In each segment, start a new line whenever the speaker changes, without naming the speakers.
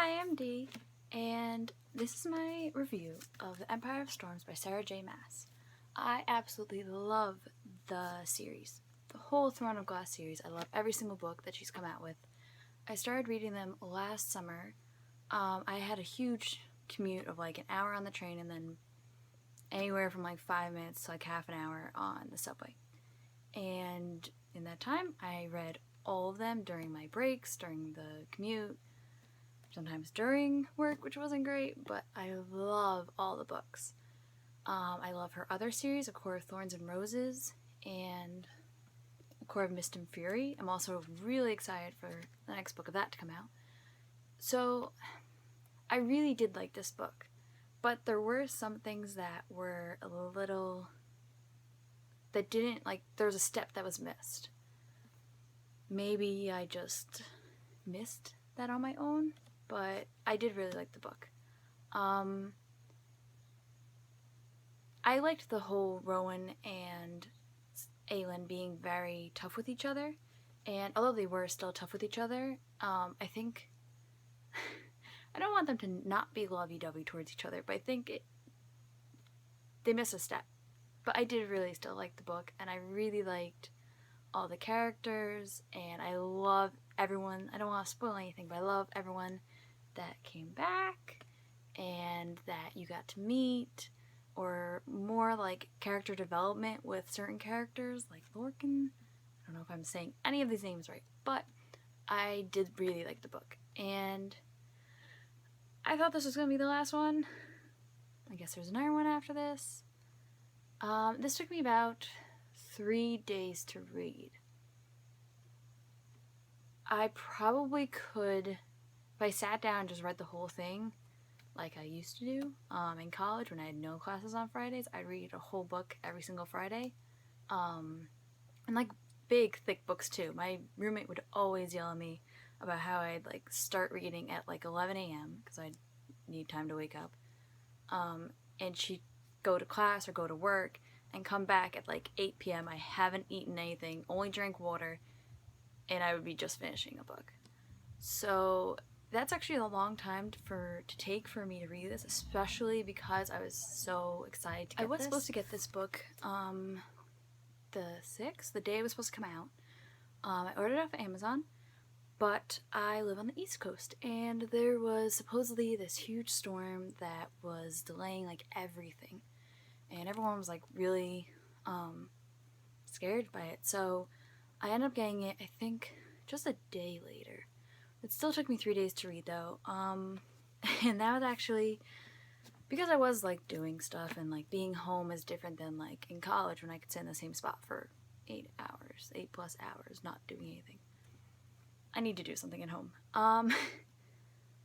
Hi, I'm Dee, and this is my review of The Empire of Storms by Sarah J. Maas. I absolutely love the series. The whole Throne of Glass series. I love every single book that she's come out with. I started reading them last summer. I had a huge commute of like an hour on the train and then anywhere from like 5 minutes to like half an hour on the subway. And in that time, I read all of them during my breaks, during the commute, sometimes during work, which wasn't great, but I love all the books. I love her other series, A Core of Thorns and Roses, and A Core of Mist and Fury. I'm also really excited for the next book of that to come out. So, I really did like this book, but there were some things that were a little... that didn't, like, there was a step that was missed. Maybe I just missed that on my own, but I did really like the book. I liked the whole Rowan and Aelin being very tough with each other, and although they were still tough with each other, I think I don't want them to not be lovey-dovey towards each other, but I think they missed a step. But I did really still like the book, and I really liked all the characters, and I love everyone. I don't want to spoil anything, but I love everyone that came back and that you got to meet, or more like character development with certain characters like Lorcan. I don't know if I'm saying any of these names right, but I did really like the book, and I thought this was going to be the last one. I guess there's another one after this. This took me about 3 days to read. I probably could, if I sat down and just read the whole thing like I used to do in college when I had no classes on Fridays, I'd read a whole book every single Friday. And like big, thick books too. My roommate would always yell at me about how I'd like start reading at like 11 a.m. because I'd need time to wake up. And she'd go to class or go to work and come back at like 8 p.m. I haven't eaten anything, only drank water, and I would be just finishing a book. So that's actually a long time to take for me to read this, especially because I was so excited to get this. I was supposed to get this book the 6th, the day it was supposed to come out. I ordered it off Amazon, but I live on the East Coast, and there was supposedly this huge storm that was delaying like everything, and everyone was like really scared by it. So I ended up getting it, I think, just a day later. It still took me 3 days to read though, and that was actually because I was like doing stuff, and like being home is different than like in college when I could sit in the same spot for 8 plus hours not doing anything. I need to do something at home.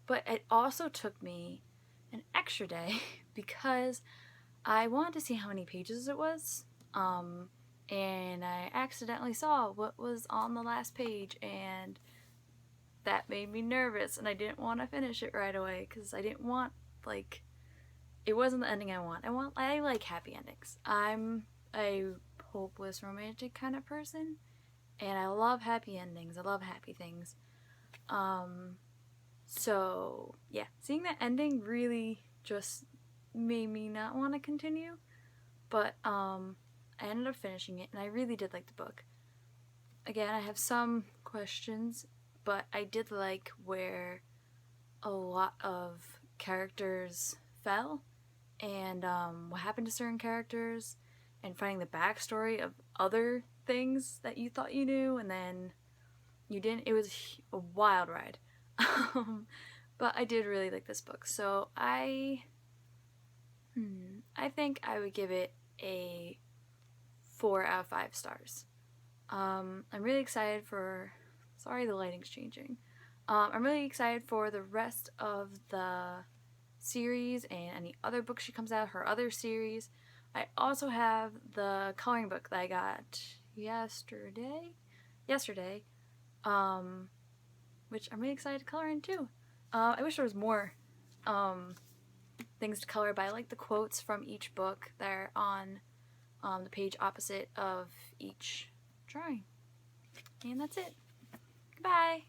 But it also took me an extra day because I wanted to see how many pages it was, and I accidentally saw what was on the last page, and that made me nervous, and I didn't want to finish it right away because I didn't want, like, it wasn't the ending I want. I like happy endings. I'm a hopeless romantic kind of person, and I love happy endings. I love happy things. So yeah, seeing that ending really just made me not want to continue, but I ended up finishing it, and I really did like the book. Again, I have some questions, but I did like where a lot of characters fell, and what happened to certain characters, and finding the backstory of other things that you thought you knew and then you didn't. It was a wild ride. But I did really like this book, so I think I would give it a 4 out of 5 stars. I'm really excited for... Sorry, the lighting's changing. I'm really excited for the rest of the series and any other books she comes out, her other series. I also have the coloring book that I got yesterday, which I'm really excited to color in too. I wish there was more things to color, but I like the quotes from each book that are on the page opposite of each drawing. And that's it. Goodbye!